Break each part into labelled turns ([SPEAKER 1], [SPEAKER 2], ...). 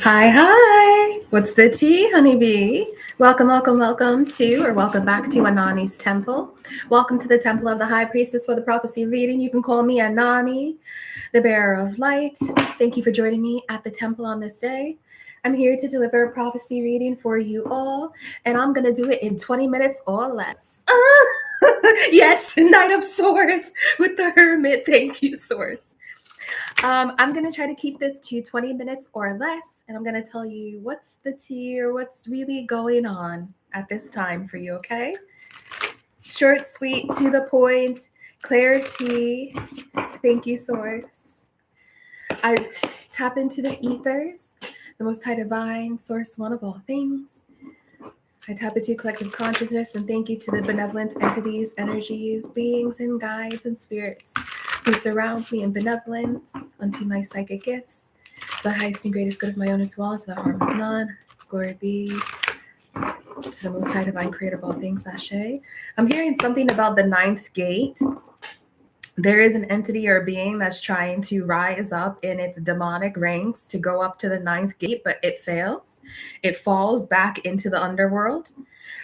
[SPEAKER 1] Hi, hi. What's the tea, honeybee? Welcome to, or welcome back to Anonnie's Temple. Welcome to the Temple of the High Priestess for the Prophecy Reading. You can call me Anonnie, the bearer of light. Thank you for joining me at the temple on this day. I'm here to deliver a prophecy reading for you all, and I'm going to do it in 20 minutes or less. Yes, Knight of Swords with the Hermit. Thank you, Source. I'm going to try to keep this to 20 minutes or less, and I'm going to tell you what's the tea or what's really going on at this time for you, okay? Short, sweet, to the point, clarity. Thank you, Source. I tap into the ethers, the Most High Divine, Source One of all things. I tap into collective consciousness and thank you to the benevolent entities, energies, beings, and guides and spirits who surround me in benevolence unto my psychic gifts, the highest and greatest good of my own as well, to the harm of none. Glory be to the Most High Divine Creator of all things, Ashe. I'm hearing something about the ninth gate. There is an entity or being that's trying to rise up in its demonic ranks to go up to the ninth gate, but it fails. It falls back into the underworld.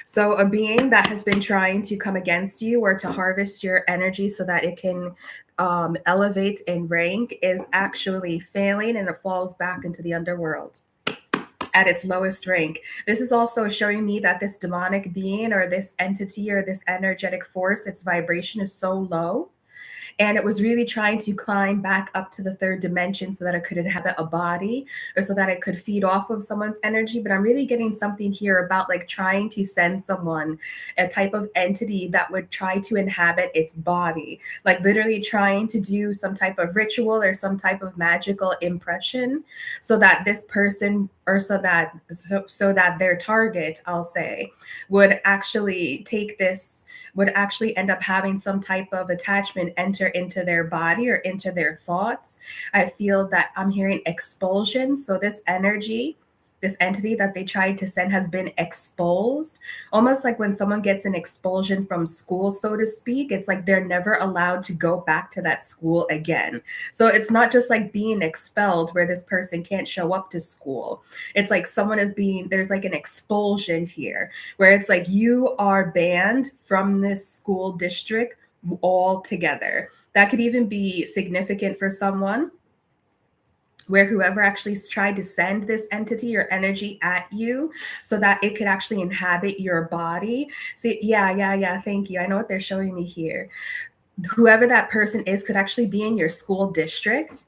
[SPEAKER 1] So a being that has been trying to come against you or to harvest your energy so that it can elevate in rank is actually failing, and it falls back into the underworld at its lowest rank. This is also showing me that this demonic being or this entity or this energetic force, its vibration is so low. And it was really trying to climb back up to the third dimension so that it could inhabit a body or so that it could feed off of someone's energy. But I'm really getting something here about like trying to send someone a type of entity that would try to inhabit its body, like literally trying to do some type of ritual or some type of magical impression so that this person or so that their target, I'll say, would actually take this, would actually end up having some type of attachment enter into their body or into their thoughts. I feel that I'm hearing expulsion. So this energy, this entity that they tried to send has been exposed, almost like when someone gets an expulsion from school, so to speak. It's like they're never allowed to go back to that school again. So it's not just like being expelled where this person can't show up to school. It's like someone is being, there's like an expulsion here where it's like you are banned from this school district altogether. That could even be significant for someone where whoever actually tried to send this entity or energy at you so that it could actually inhabit your body. See, yeah. Thank you. I know what they're showing me here. Whoever that person is could actually be in your school district.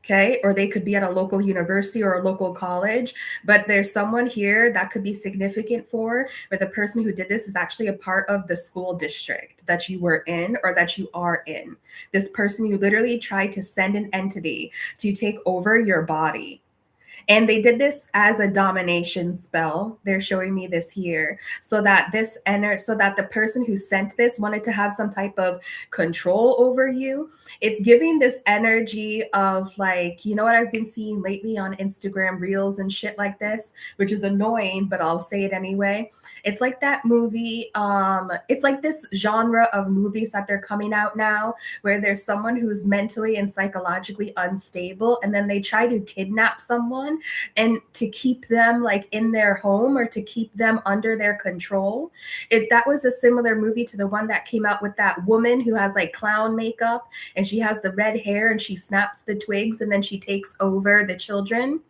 [SPEAKER 1] Okay, or they could be at a local university or a local college, but there's someone here that could be significant for where the person who did this is actually a part of the school district that you were in or that you are in. This person, you literally tried to send an entity to take over your body. And they did this as a domination spell. They're showing me this here so that so that the person who sent this wanted to have some type of control over you. It's giving this energy of like, you know what I've been seeing lately on Instagram reels and shit like this, which is annoying, but I'll say it anyway. It's like that movie. It's like this genre of movies that they're coming out now where there's someone who's mentally and psychologically unstable, and then they try to kidnap someone and to keep them like in their home or to keep them under their control. That was a similar movie to the one that came out with that woman who has like clown makeup and she has the red hair and she snaps the twigs and then she takes over the children.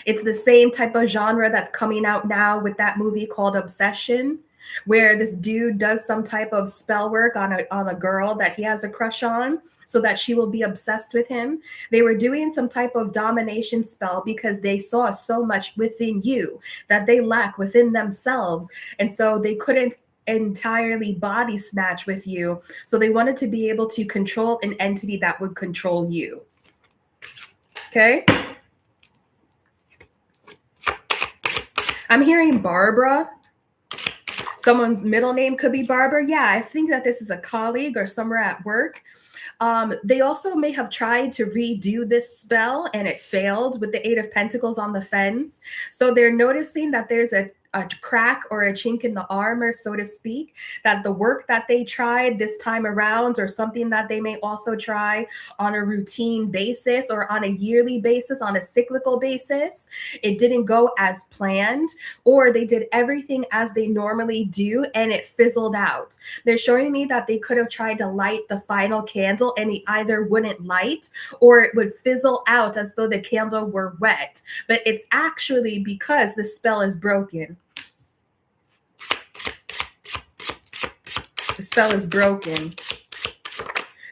[SPEAKER 1] It's the same type of genre that's coming out now with that movie called Obsession, where this dude does some type of spell work on a girl that he has a crush on so that she will be obsessed with him. They were doing some type of domination spell because they saw so much within you that they lack within themselves. And so they couldn't entirely body snatch with you. So they wanted to be able to control an entity that would control you. Okay? I'm hearing Barbara. Someone's middle name could be Barbara. Yeah, I think that this is a colleague or somewhere at work. They also may have tried to redo this spell and it failed with the Eight of Pentacles on the fence. So they're noticing that there's a a crack or a chink in the armor, so to speak, that the work that they tried this time around, or something that they may also try on a routine basis or on a yearly basis, on a cyclical basis, it didn't go as planned, or they did everything as they normally do and it fizzled out. They're showing me that they could have tried to light the final candle and it either wouldn't light or it would fizzle out as though the candle were wet. But it's actually because the spell is broken. The spell is broken.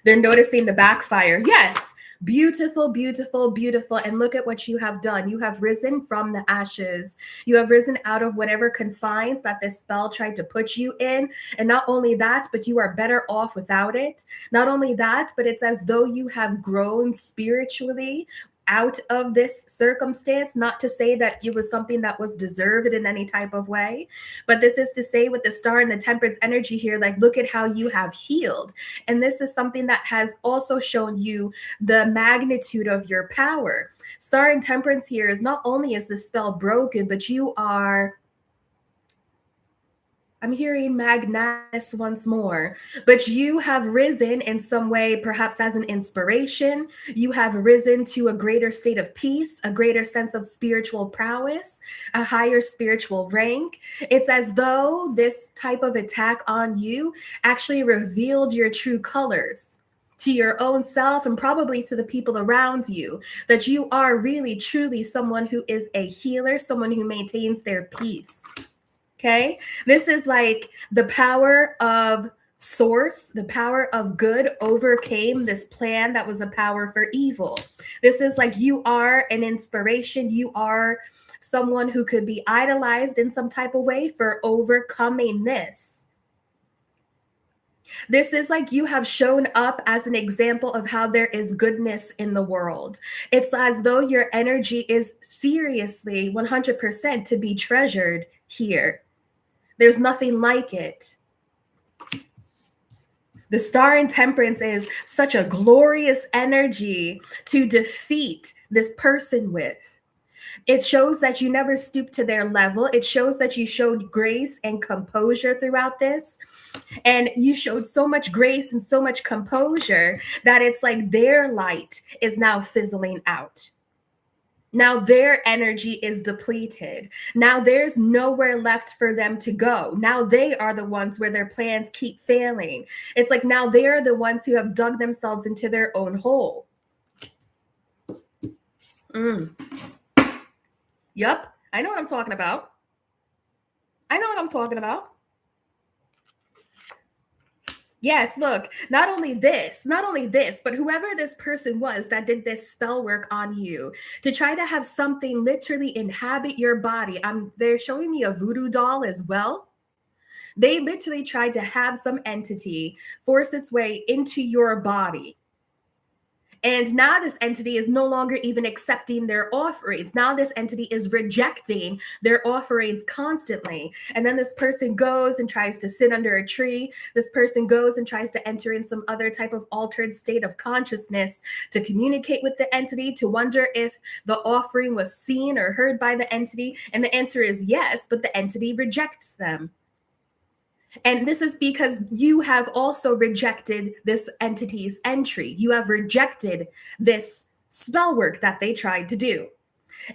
[SPEAKER 1] They're noticing the backfire. Yes. Beautiful, beautiful, beautiful. And look at what you have done. You have risen from the ashes. You have risen out of whatever confines that this spell tried to put you in. And not only that, but you are better off without it. Not only that, but it's as though you have grown spiritually out of this circumstance. Not to say that it was something that was deserved in any type of way, but this is to say with the star and the temperance energy here, like, look at how you have healed. And this is something that has also shown you the magnitude of your power. Star and temperance here is not only is the spell broken, but you are, I'm hearing magnanimous once more, but you have risen in some way, perhaps as an inspiration. You have risen to a greater state of peace, a greater sense of spiritual prowess, a higher spiritual rank. It's as though this type of attack on you actually revealed your true colors to your own self and probably to the people around you, that you are really, truly someone who is a healer, someone who maintains their peace. Okay, this is like the power of source, the power of good overcame this plan that was a power for evil. This is like you are an inspiration. You are someone who could be idolized in some type of way for overcoming this. This is like you have shown up as an example of how there is goodness in the world. It's as though your energy is seriously 100% to be treasured here. There's nothing like it. The star in temperance is such a glorious energy to defeat this person with. It shows that you never stooped to their level. It shows that you showed grace and composure throughout this. And you showed so much grace and so much composure that it's like their light is now fizzling out. Now their energy is depleted. Now there's nowhere left for them to go. Now they are the ones where their plans keep failing. It's like now they're the ones who have dug themselves into their own hole. Yup, I know what I'm talking about. I know what I'm talking about. Yes, look, not only this, but whoever this person was that did this spell work on you to try to have something literally inhabit your body. They're showing me a voodoo doll as well. They literally tried to have some entity force its way into your body. And now this entity is no longer even accepting their offerings. Now this entity is rejecting their offerings constantly. And then this person goes and tries to sit under a tree. This person goes and tries to enter in some other type of altered state of consciousness to communicate with the entity, to wonder if the offering was seen or heard by the entity. And the answer is yes, but the entity rejects them. And this is because you have also rejected this entity's entry. You have rejected this spell work that they tried to do.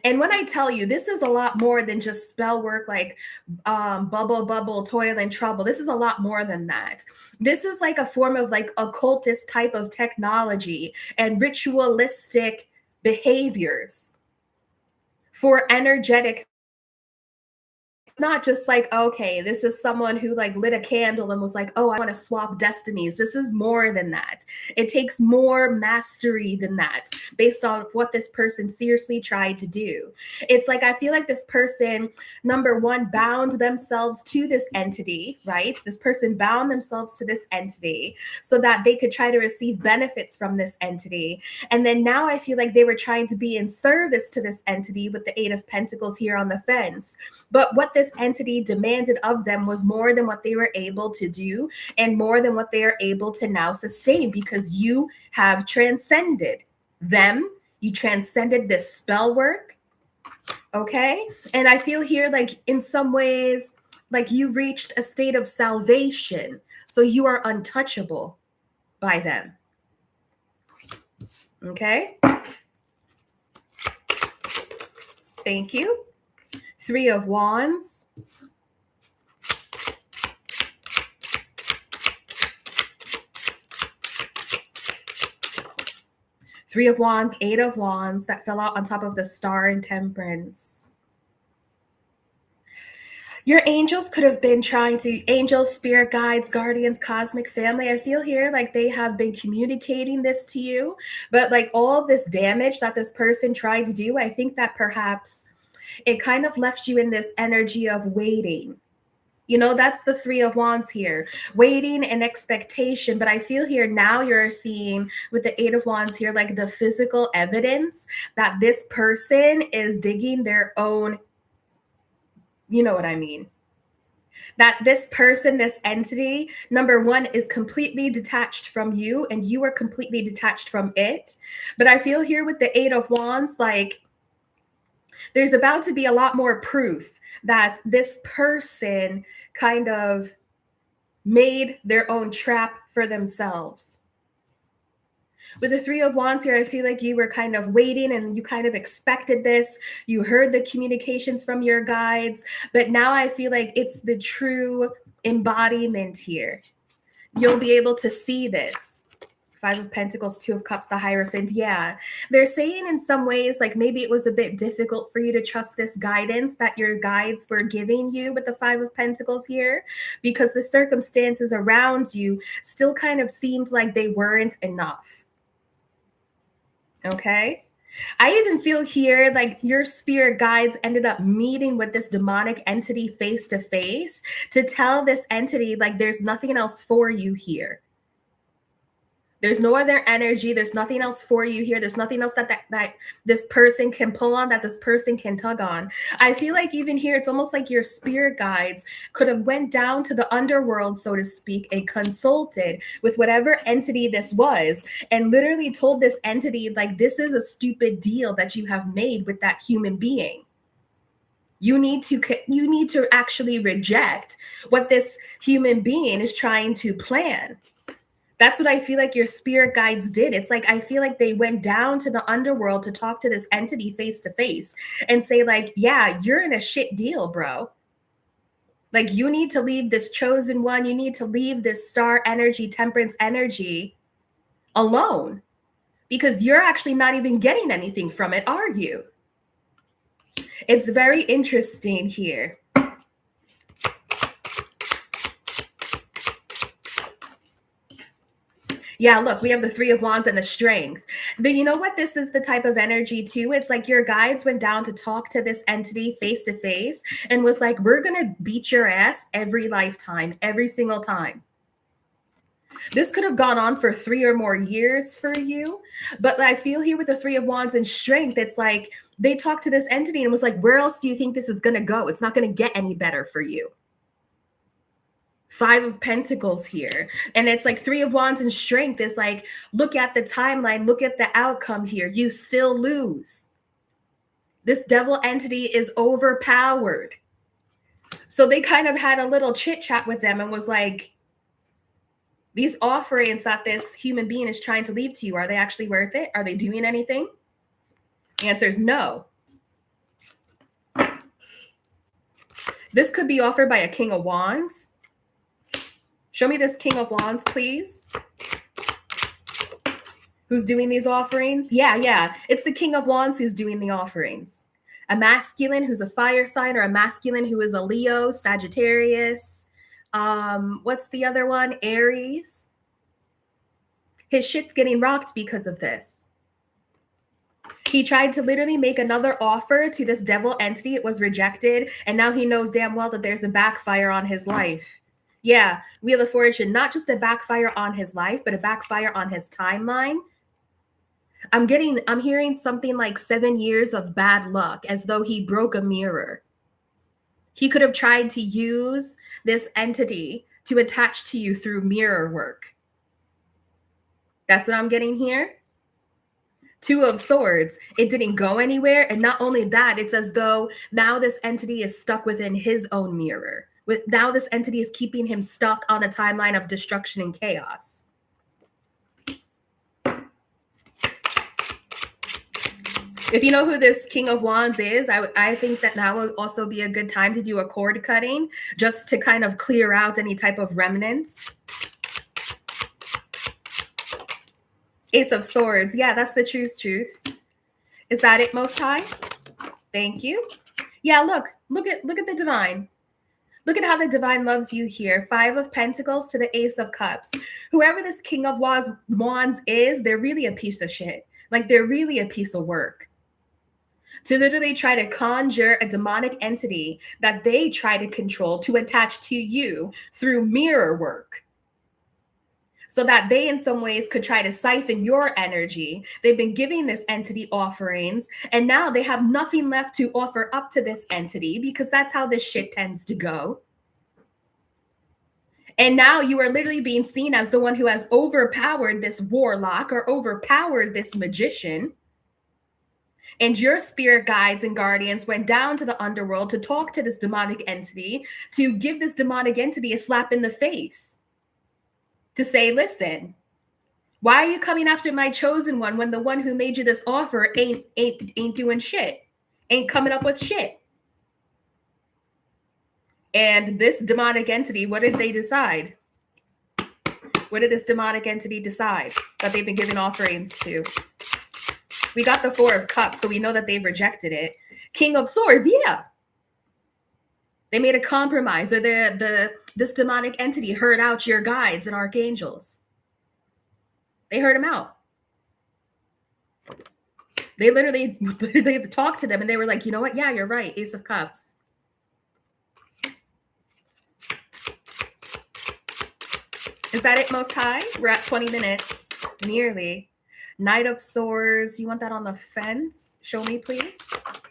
[SPEAKER 1] And when I tell you, this is a lot more than just spell work like bubble, toil, and trouble. This is a lot more than that. This is like a form of like occultist type of technology and ritualistic behaviors for energetic. Not just like, okay, this is someone who like lit a candle and was like, oh, I want to swap destinies. This is more than that. It takes more mastery than that based on what this person seriously tried to do. It's like, I feel like this person, number one, bound themselves to this entity, right? This person bound themselves to this entity so that they could try to receive benefits from this entity. And then now I feel like they were trying to be in service to this entity with the Eight of Pentacles here on the fence. But what this entity demanded of them was more than what they were able to do and more than what they are able to now sustain, because you have transcended them. You transcended this spell work. Okay. And I feel here like in some ways, like you reached a state of salvation. So you are untouchable by them. Okay. Thank you. Three of Wands. Three of Wands, Eight of Wands that fell out on top of the Star and Temperance. Your angels could have been trying to, angels, spirit guides, guardians, cosmic family. I feel here like they have been communicating this to you, but like all this damage that this person tried to do, I think that perhaps it kind of left you in this energy of waiting. You know, that's the Three of Wands here, waiting and expectation. But I feel here now you're seeing with the Eight of Wands here, like the physical evidence that this person is digging their own, you know what I mean? That this person, this entity, number one, is completely detached from you and you are completely detached from it. But I feel here with the Eight of Wands, like there's about to be a lot more proof that this person kind of made their own trap for themselves. With the Three of Wands here, I feel like you were kind of waiting and you kind of expected this. You heard the communications from your guides, but now I feel like it's the true embodiment here. You'll be able to see this. Five of Pentacles, Two of Cups, the Hierophant. Yeah. They're saying in some ways, like maybe it was a bit difficult for you to trust this guidance that your guides were giving you with the Five of Pentacles here, because the circumstances around you still kind of seemed like they weren't enough. Okay. I even feel here like your spirit guides ended up meeting with this demonic entity face to face to tell this entity like there's nothing else for you here. There's no other energy. There's nothing else for you here. There's nothing else that this person can pull on, that this person can tug on. I feel like even here, it's almost like your spirit guides could have went down to the underworld, so to speak, and consulted with whatever entity this was and literally told this entity, like, this is a stupid deal that you have made with that human being. You need to actually reject what this human being is trying to plan. That's what I feel like your spirit guides did. It's like, I feel like they went down to the underworld to talk to this entity face to face and say like, yeah, you're in a shit deal, bro. Like you need to leave this chosen one. You need to leave this star energy, temperance energy alone because you're actually not even getting anything from it, are you? It's very interesting here. Yeah, look, we have the Three of Wands and the Strength. But you know what? This is the type of energy too. It's like your guides went down to talk to this entity face to face and was like, we're going to beat your ass every lifetime, every single time. This could have gone on for 3 or more years for you. But I feel here with the Three of Wands and Strength, it's like they talked to this entity and was like, where else do you think this is going to go? It's not going to get any better for you. Five of Pentacles here. And it's like Three of Wands and Strength is like, look at the timeline, look at the outcome here. You still lose. This devil entity is overpowered. So they kind of had a little chit chat with them and was like, these offerings that this human being is trying to leave to you, are they actually worth it? Are they doing anything? The answer is no. This could be offered by a King of Wands. Show me this King of Wands, please. Who's doing these offerings? Yeah. It's the King of Wands who's doing the offerings. A masculine who's a fire sign, or a masculine who is a Leo, Sagittarius. What's the other one? Aries. His shit's getting rocked because of this. He tried to literally make another offer to this devil entity. It was rejected. And now he knows damn well that there's a backfire on his life. Yeah, Wheel of Fortune, not just a backfire on his life, but a backfire on his timeline. I'm hearing something like 7 years of bad luck, as though he broke a mirror. He could have tried to use this entity to attach to you through mirror work. That's what I'm getting here. Two of Swords, it didn't go anywhere. And not only that, it's as though now this entity is stuck within his own mirror. Now this entity is keeping him stuck on a timeline of destruction and chaos. If you know who this King of Wands is, I think that now would also be a good time to do a cord cutting, just to kind of clear out any type of remnants. Ace of Swords. Yeah, that's the truth. Is that it, Most High? Thank you. Yeah, look at the divine. Look at how the divine loves you here. 5 of Pentacles to the Ace of Cups. Whoever this King of Wands is, they're really a piece of shit. Like, they're really a piece of work. To literally try to conjure a demonic entity that they try to control to attach to you through mirror work, so that they in some ways could try to siphon your energy. They've been giving this entity offerings, and now they have nothing left to offer up to this entity, because that's how this shit tends to go. And now you are literally being seen as the one who has overpowered this warlock or overpowered this magician. And your spirit guides and guardians went down to the underworld to talk to this demonic entity, to give this demonic entity a slap in the face, to say, listen, why are you coming after my chosen one when the one who made you this offer ain't doing shit, ain't coming up with shit? And this demonic entity, what did they decide? What did this demonic entity decide that they've been giving offerings to? We got the 4 of Cups, so we know that they've rejected it. King of Swords, yeah. They made a compromise, or this demonic entity heard out your guides and archangels. They heard them out. They literally talked to them, and they were like, you know what? Yeah, you're right. Ace of Cups. Is that it, Most High? We're at 20 minutes, nearly. Knight of Swords. You want that on the fence? Show me, please.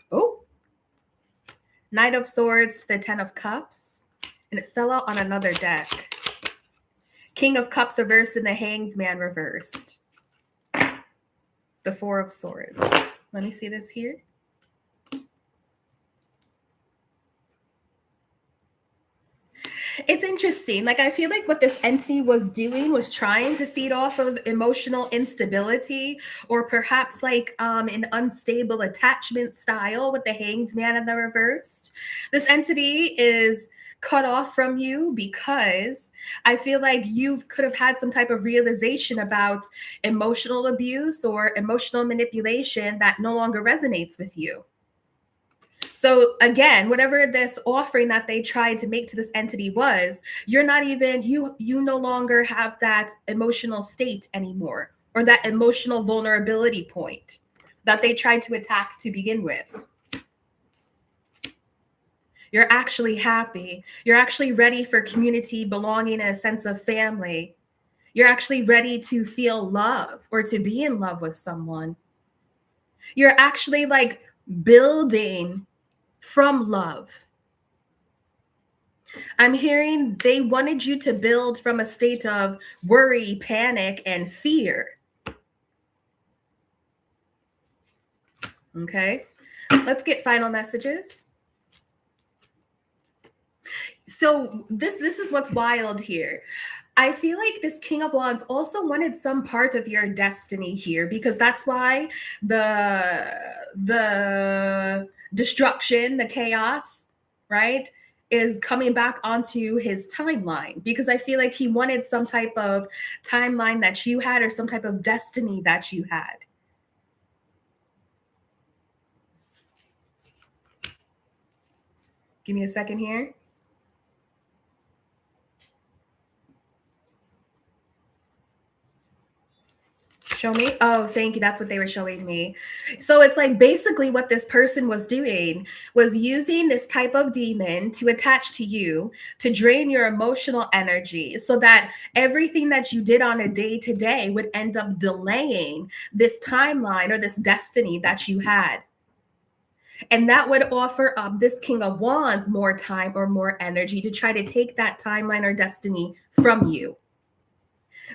[SPEAKER 1] Oh. Knight of Swords to the 10 of Cups. And it fell out on another deck. King of Cups reversed and the Hanged Man reversed. The 4 of Swords. Let me see this here. It's interesting. Like, I feel like what this entity was doing was trying to feed off of emotional instability, or perhaps like an unstable attachment style with the Hanged Man in the reversed. This entity is cut off from you because I feel like you could have had some type of realization about emotional abuse or emotional manipulation that no longer resonates with you. So again, whatever this offering that they tried to make to this entity was, you're not even, you no longer have that emotional state anymore, or that emotional vulnerability point that they tried to attack to begin with. You're actually happy. You're actually ready for community, belonging, and a sense of family. You're actually ready to feel love or to be in love with someone. You're actually like building from love. I'm hearing they wanted you to build from a state of worry, panic, and fear. Okay, let's get final messages. So this is what's wild here. I feel like this King of Wands also wanted some part of your destiny here, because that's why the destruction, the chaos, right, is coming back onto his timeline, because I feel like he wanted some type of timeline that you had, or some type of destiny that you had. Give me a second here. Show me. Oh, thank you. That's what they were showing me. So it's like basically what this person was doing was using this type of demon to attach to you, to drain your emotional energy, so that everything that you did on a day-to-day would end up delaying this timeline or this destiny that you had. And that would offer up this King of Wands more time or more energy to try to take that timeline or destiny from you.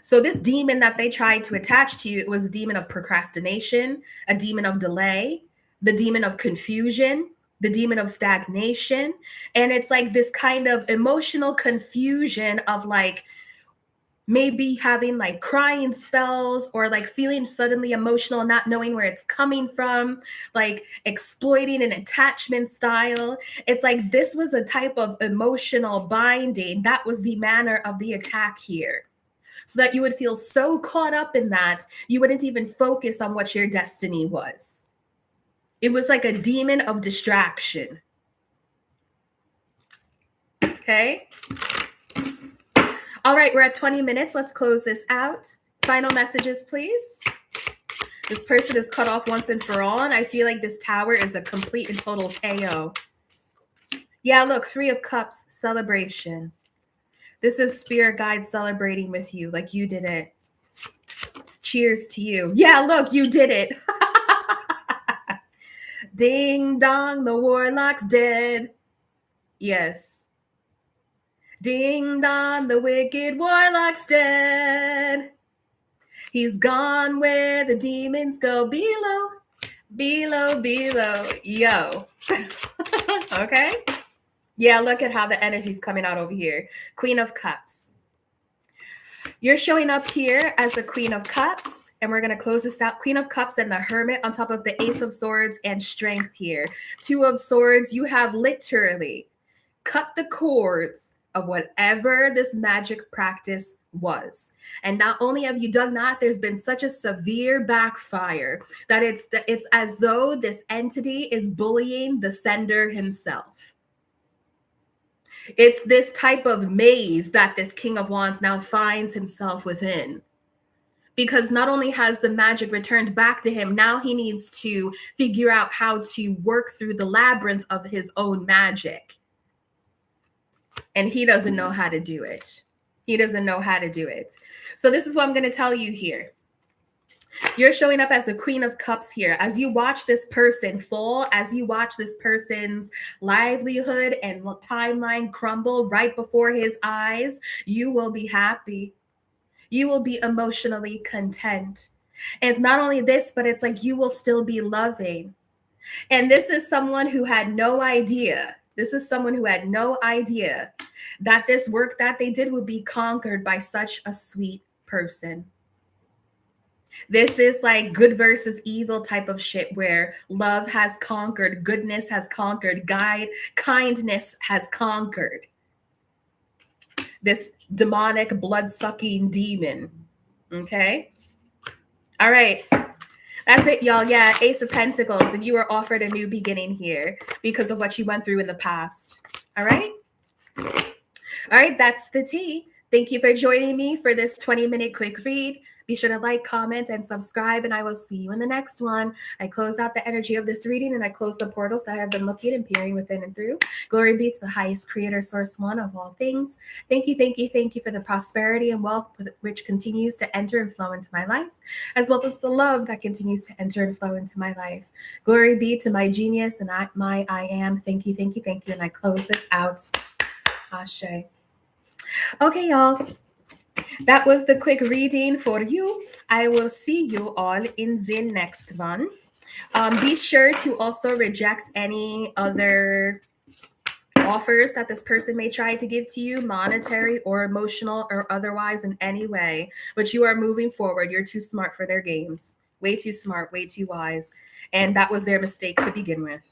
[SPEAKER 1] So this demon that they tried to attach to you, it was a demon of procrastination, a demon of delay, the demon of confusion, the demon of stagnation. And it's like this kind of emotional confusion of like maybe having like crying spells or like feeling suddenly emotional, not knowing where it's coming from, like exploiting an attachment style. It's like this was a type of emotional binding. That was the manner of the attack here. So that you would feel so caught up in that, you wouldn't even focus on what your destiny was. It was like a demon of distraction. Okay. All right, we're at 20 minutes. Let's close this out. Final messages, please. This person is cut off once and for all, and I feel like this tower is a complete and total KO. Yeah, look, 3 of Cups, celebration. This is spirit guide celebrating with you like you did it. Cheers to you. Yeah, look, you did it. Ding dong, the warlock's dead. Yes. Ding dong, the wicked warlock's dead. He's gone where the demons go. Below, below, below. Yo. Okay. Yeah, look at how the energy's coming out over here. Queen of Cups. You're showing up here as the Queen of Cups, and we're going to close this out. Queen of Cups and the Hermit on top of the Ace of Swords and Strength here. 2 of Swords, you have literally cut the cords of whatever this magic practice was. And not only have you done that, there's been such a severe backfire that it's as though this entity is bullying the sender himself. It's this type of maze that this King of Wands now finds himself within. Because not only has the magic returned back to him, now he needs to figure out how to work through the labyrinth of his own magic. And he doesn't know how to do it. He doesn't know how to do it. So this is what I'm going to tell you here. You're showing up as a Queen of Cups here. As you watch this person fall, as you watch this person's livelihood and timeline crumble right before his eyes, you will be happy. You will be emotionally content. And it's not only this, but it's like you will still be loving. And this is someone who had no idea. This is someone who had no idea that this work that they did would be conquered by such a sweet person. This is like good versus evil type of shit where love has conquered, goodness has conquered, kindness has conquered this demonic blood-sucking demon. Okay? All right. That's it, y'all. Yeah, Ace of Pentacles, and you were offered a new beginning here because of what you went through in the past. All right? All right, that's the tea. Thank you for joining me for this 20-minute quick read. Be sure to like, comment, and subscribe, and I will see you in the next one. I close out the energy of this reading, and I close the portals that I have been looking and peering within and through. Glory be to the highest creator, source one of all things. Thank you, thank you, thank you for the prosperity and wealth which continues to enter and flow into my life, as well as the love that continues to enter and flow into my life. Glory be to my genius and my I am. Thank you, thank you, thank you. And I close this out. Ashe. Okay, y'all. That was the quick reading for you. I will see you all in the next one. Be sure to also reject any other offers that this person may try to give to you, monetary or emotional or otherwise in any way. But you are moving forward. You're too smart for their games. Way too smart, way too wise. And that was their mistake to begin with.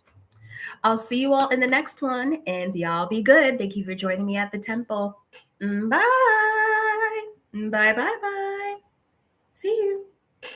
[SPEAKER 1] I'll see you all in the next one, and y'all be good. Thank you for joining me at the temple. Bye. Bye, bye, bye. See you.